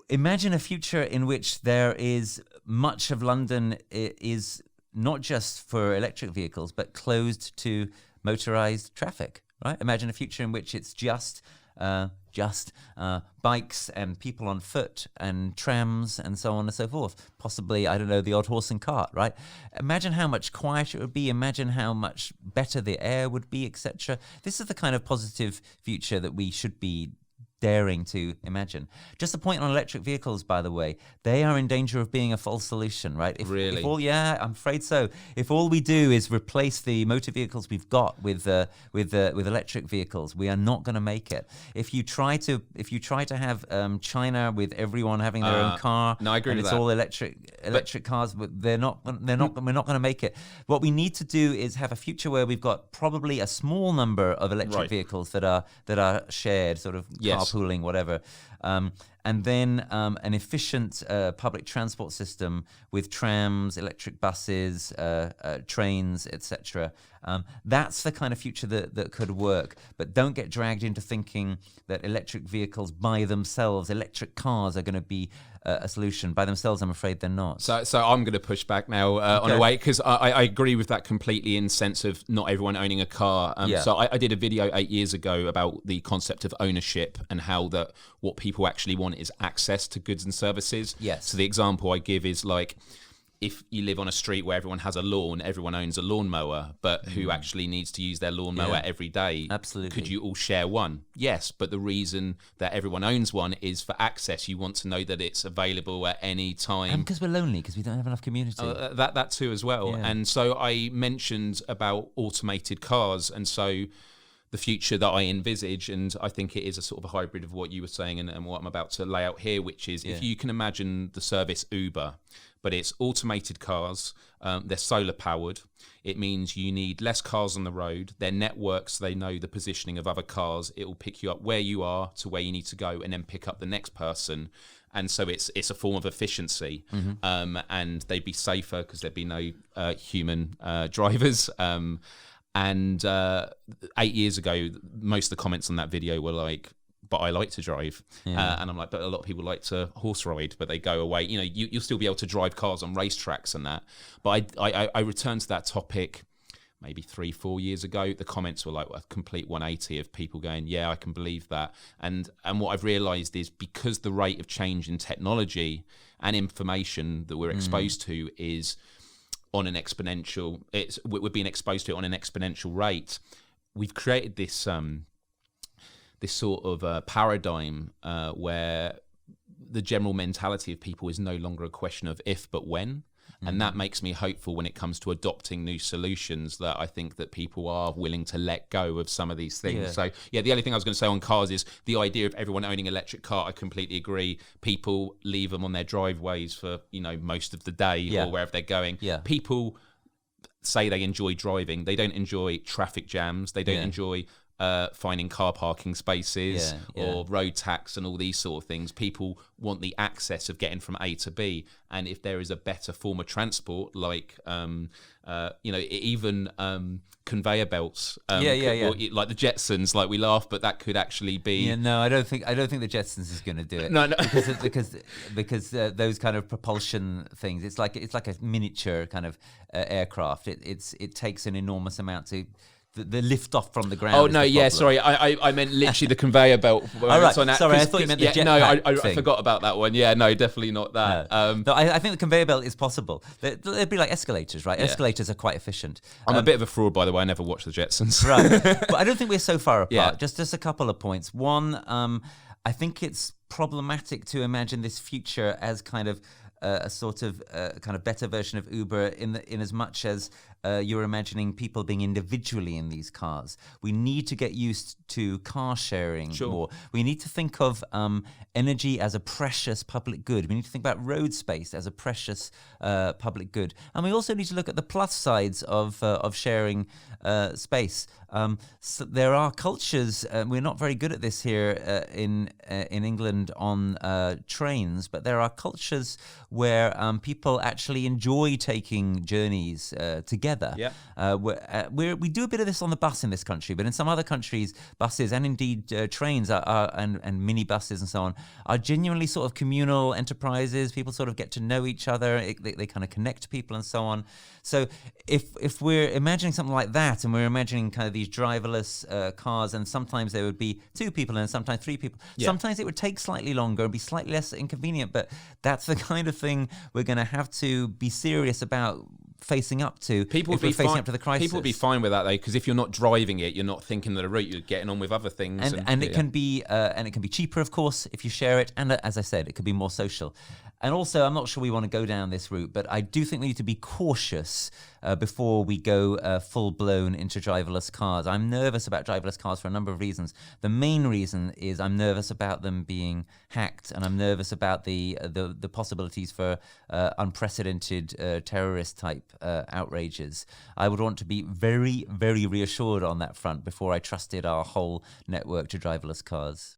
imagine a future in which there is much of London is not just for electric vehicles, but closed to motorized traffic, right? Imagine a future in which it's just bikes and people on foot and trams and so on and so forth. Possibly, I don't know, the odd horse and cart, right? Imagine how much quieter it would be. Imagine how much better the air would be, etc. This is the kind of positive future that we should be daring to imagine. Just a point on electric vehicles, by the way, they are in danger of being a false solution, right? Really? I'm afraid so. If all we do is replace the motor vehicles we've got with electric vehicles, we are not going to make it. If you try to have China with everyone having their own car, no, I agree and with it's that. all electric cars, but we're not going to make it. What we need to do is have a future where we've got probably a small number of electric vehicles that are shared, sort of carpooling, whatever. And then an efficient public transport system with trams, electric buses, trains, etc. That's the kind of future that could work. But don't get dragged into thinking that electric vehicles by themselves, electric cars are going to be a solution. By themselves, I'm afraid they're not. So I'm going to push back now on a way, because I agree with that completely in sense of not everyone owning a car. So I did a video 8 years ago about the concept of ownership and how what people actually want is access to goods and services. Yes. So the example I give is like, if you live on a street where everyone has a lawn, everyone owns a lawnmower, but who actually needs to use their lawnmower every day? Absolutely. Could you all share one? Yes, but the reason that everyone owns one is for access. You want to know that it's available at any time. And because we're lonely, because we don't have enough community. That too as well. Yeah. And so I mentioned about automated cars, and so the future that I envisage, and I think it is a sort of a hybrid of what you were saying and what I'm about to lay out here, which is if you can imagine the service Uber, but it's automated cars, they're solar powered. It means you need less cars on the road. They're networks, they know the positioning of other cars. It will pick you up where you are to where you need to go and then pick up the next person. And so it's a form of efficiency, and they'd be safer because there'd be no human drivers. And 8 years ago, most of the comments on that video were like, but I like to drive. And I'm like, but a lot of people like to horse ride, but they go away. You know, you'll still be able to drive cars on racetracks and that. But I returned to that topic maybe 3-4 years ago. The comments were like a complete 180 of people going, yeah, I can believe that. And what I've realized is because the rate of change in technology and information that we're exposed to is on an exponential, we're being exposed to it on an exponential rate. We've created this this sort of paradigm where the general mentality of people is no longer a question of if but when. And that makes me hopeful when it comes to adopting new solutions, that I think that people are willing to let go of some of these things. So the only thing I was going to say on cars is the idea of everyone owning an electric car. I completely agree. People leave them on their driveways for, most of the day or wherever they're going. People say they enjoy driving. They don't enjoy traffic jams. They don't enjoy finding car parking spaces or road tax and all these sort of things. People want the access of getting from A to B, and if there is a better form of transport, like even conveyor belts, like the Jetsons, like we laugh, but that could actually be. I don't think the Jetsons is going to do it. No, because those kind of propulsion things, it's like a miniature kind of aircraft. It takes an enormous amount to. The lift off from the ground. Oh no, sorry, I meant literally the conveyor belt. All right, sorry, I thought you meant the jetpack. No, I forgot about that one. Yeah, no, definitely not that. No, I think the conveyor belt is possible. They'd be like escalators, right? Yeah. Escalators are quite efficient. I'm a bit of a fraud, by the way. I never watched the Jetsons. Right, but I don't think we're so far apart. Yeah. Just a couple of points. One, I think it's problematic to imagine this future as kind of a sort of kind of better version of Uber in as much as you're imagining people being individually in these cars. We need to get used to car sharing more. We need to think of energy as a precious public good. We need to think about road space as a precious public good. And we also need to look at the plus sides of sharing space. So there are cultures, we're not very good at this here in England on trains, but there are cultures where people actually enjoy taking journeys together. Yeah. We do a bit of this on the bus in this country, but in some other countries, buses and indeed trains and mini buses and so on are genuinely sort of communal enterprises. People sort of get to know each other. They kind of connect people and so on. So if we're imagining something like that, and we're imagining kind of these driverless cars, and sometimes there would be 2 people and sometimes 3 people. Yeah. Sometimes it would take slightly longer and be slightly less inconvenient, but that's the kind of thing we're going to have to be serious about facing up to. People if we're facing up to the crisis. People would be fine with that though, because if you're not driving it, you're not thinking of the route, you're getting on with other things. And it can be cheaper, of course, if you share it. And as I said, it could be more social. And also, I'm not sure we want to go down this route, but I do think we need to be cautious before we go full-blown into driverless cars. I'm nervous about driverless cars for a number of reasons. The main reason is I'm nervous about them being hacked, and I'm nervous about the possibilities for unprecedented terrorist-type outrages. I would want to be very, very reassured on that front before I trusted our whole network to driverless cars.